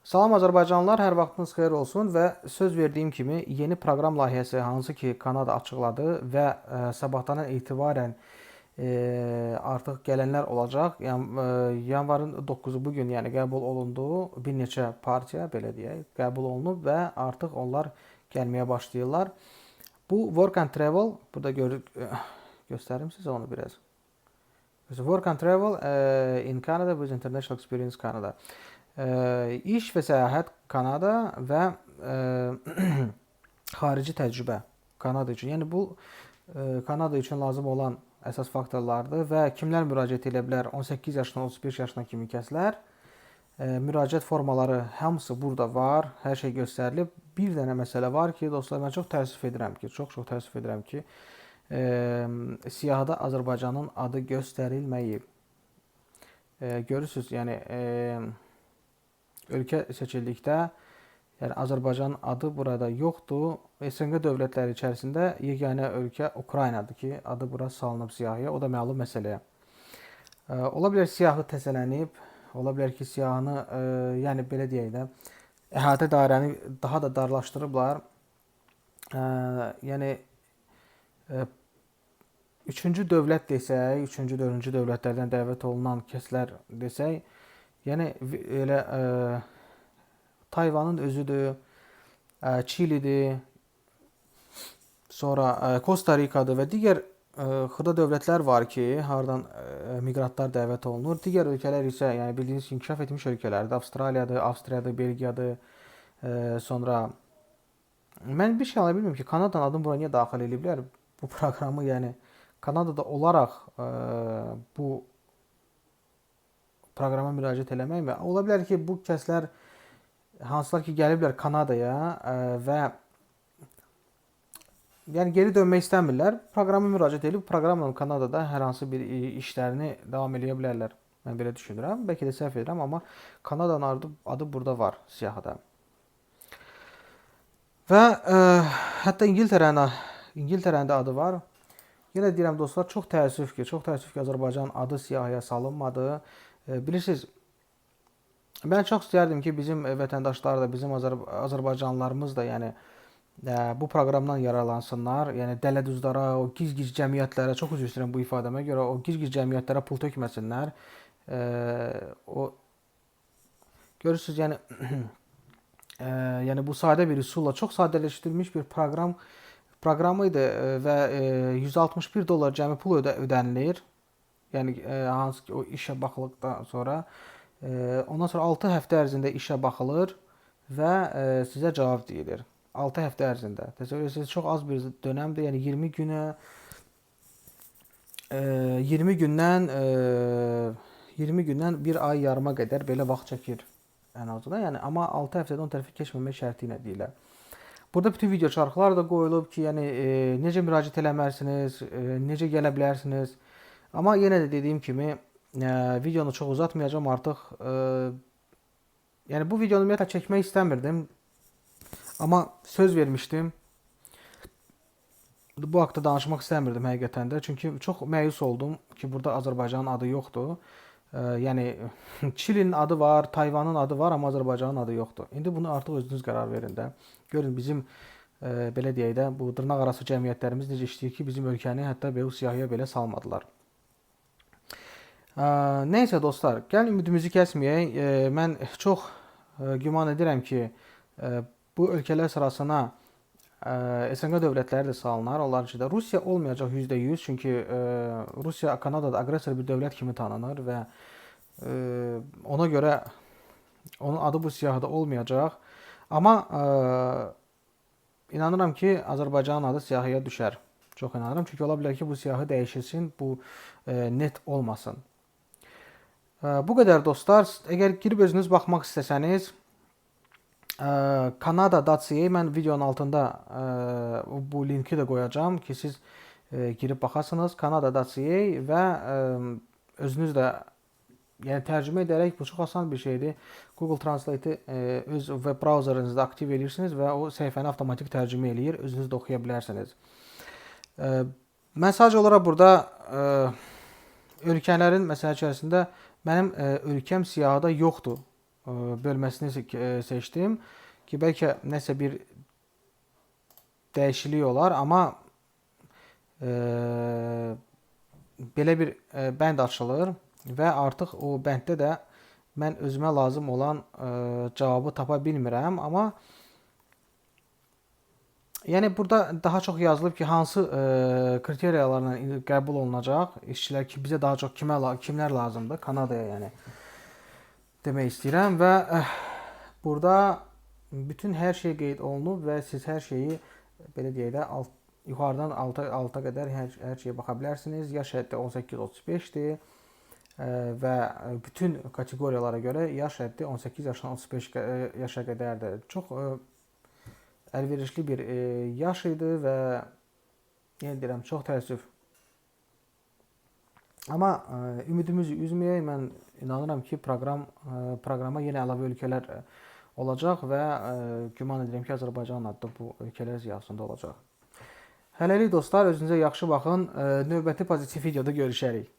Salam Azərbaycanlılar, hər vaxtınız xeyir olsun və söz verdiyim kimi yeni proqram layihəsi hansı ki Kanada açıqladı və sabahdan etibarən artıq gələnlər olacaq. Yəni yanvarın 9-u bu gün yəni qəbul olundu. Bir neçə partiya belə deyək, qəbul olunub və artıq onlar gəlməyə başlayırlar. Bu Work and Travel, burada göstərim sizə onu biraz. Work and Travel in Canada with International Experience Canada. İş və səyahət Kanada və xarici təcrübə Kanada üçün. Yəni bu Kanada üçün lazım olan əsas faktorlardır və kimlər müraciət edə bilər? 18 yaşdan 35 yaşına kimi kəslər. Müraciət formaları hamısı burada var. Hər şey göstərilib. Bir dənə məsələ var ki, dostlar, mən çox təəssüf edirəm ki, çox təəssüf edirəm ki, siyahıda Azərbaycanın adı göstərilməyib. Görürsüz, yəni ölkə seçildikdə, yəni Azərbaycanın adı burada yoxdur. SNQ dövlətləri içərisində yeganə ölkə Ukraynadır ki, adı bura salınıb siyahıya. O da məlum məsələyə. Ola bilər siyahı təzələnib, ola bilər ki, siyahını, yəni belə deyək də, əhatə dairəni daha da darlaşdırıblar. Yəni üçüncü dövlət desək, üçüncü, dördüncü dövlətlərdən dəvət olunan kəslər desək, yəni elə Tayvanın özüdür, Çilidir, sonra Kosta Rikadır və digər xırda dövlətlər var ki, hardan miqrantlar dəvət olunur. Digər ölkələr isə, yəni bildiyiniz inkişaf etmiş ölkələrdir. Avstraliyadır, Avstriyadır, Belgiyadır. Sonra mən bir şey ala bilmirəm ki, Kanadanın adını bura niyə daxil ediblər? Bu proqramı, yəni Kanadada olaraq bu proqrama müraciət eləməkmi? Ola bilər ki, bu kəslər hansılar ki gəliblər Kanadaya və yəni geri dönmək istəmirlər, proqrama müraciət edib proqramla Kanadada hər hansı bir işlərini davam edə bilərlər. Mən belə düşünürəm. Bəlkə də səhv edirəm, amma Kanadanın adı burada var siyahıda. Və hətta İngiltərənin də adı var. Yenə deyirəm dostlar, çox təəssüf ki, Azərbaycanın adı siyahıya salınmadı. Bilirsiniz, mən çox istərdim ki, bizim vətəndaşlar da, bizim Azərbaycanlılarımız da yəni bu proqramdan yararlansınlar. Yəni dələduzlara, o giz-giz cəmiyyətlərə, çox üzr istəyirəm bu ifadəmə görə, o giz-giz cəmiyyətlərə pul tökməsinlər. O görürsüz, yəni yəni bu sadə bir üsulla çox sadələşdirilmiş bir proqram idi və $161 cəmi pul ödənilir. Yəni hansı ki o işə baxıldıqdan sonra ondan sonra 6 həftə ərzində işə baxılır və sizə cavab deyilir. 6 həftə ərzində. Təsəvvür edirsiniz, çox az bir dönəmdir. Yəni 20 gündən bir ay yarıma qədər belə vaxt çəkir ən azından. Yəni amma 6 həftədə on tərəfi keçməmək şərti ilə deyirlər. Burada bütün video çarxlar da qoyulub ki, yəni necə müraciət eləməlisiniz, necə gələ bilərsiniz. Amma yenə də dediyim kimi, videonu çox uzatmayacağım artıq. Yəni bu videonu ümumiyyətlə çəkmək istəmirdim. Amma söz vermişdim. Bu haqda danışmaq istəmirdim həqiqətən də. Çünki çox məyus oldum ki, burada Azərbaycanın adı yoxdur. Yəni Çilinin adı var, Tayvanın adı var, amma Azərbaycanın adı yoxdur. İndi bunu artıq özünüz qərar verin də. Görün bizim belə deyək də, bu dırnaqarası cəmiyyətlərimiz necə işləyir ki, bizim ölkəni hətta bu siyahıya belə salmadılar. Nəysə dostlar, gəlin ümidimizi kəsməyək. Mən çox güman edirəm ki, bu ölkələr sırasına SNQ dövlətləri də salınar. Onlar içində Rusiya olmayacaq %100, çünki Rusiya Kanadada aqressor bir dövlət kimi tanınır və ona görə onun adı bu siyahıda olmayacaq. Amma inanıram ki, Azərbaycanın adı siyahıya düşər. Çox inanıram, çünki ola bilər ki, bu siyahı dəyişilsin, bu net olmasın. Bu qədər dostlar. Əgər girib özünüz baxmaq istəsəniz, Canada.ca, mən videonun altında bu linki də qoyacağam ki, siz girib baxasınız. Canada.ca və özünüz də yəni tərcümə edərək, bu çox asan bir şeydir. Google Translate-i öz web brauzerinizdə aktiv edirsiniz və o səhifəni avtomatik tərcümə eləyir. Özünüz də oxuya bilərsiniz. Mən sadəcə olaraq burada ölkələrin məsələ içərisində mənim ölkəm siyahıda yoxdur. bölməsini seçdim ki, bəlkə nəsə bir dəyişiklik olar, amma belə bir bənd açılır və artıq o bənddə də mən özümə lazım olan cavabı tapa bilmirəm, amma yəni burada daha çox yazılıb ki, hansı kriteriyalarla qəbul olunacaq işçilər ki, bizə daha çox kimlər lazımdır Kanadaya, yəni demək istəyirəm və burada bütün hər şey qeyd olunub və siz hər şeyi belə deyək də yuxarıdan alta qədər hər şeyə baxa bilərsiniz. Yaş həddi 18-35-dir və bütün kateqoriyalara görə yaş həddi 18 yaşdan 35 yaşa qədərdir. Çox əlverişli bir yaş idi və yenə deyirəm, çox təəssüf. Amma ümidimizi üzməyək, mən inanıram ki, proqrama yenə əlavə ölkələr olacaq və güman edirəm ki, Azərbaycanın adı bu ölkələr siyahısında olacaq. Hələlik dostlar, özünüzə yaxşı baxın. Növbəti pozitiv videoda görüşərik.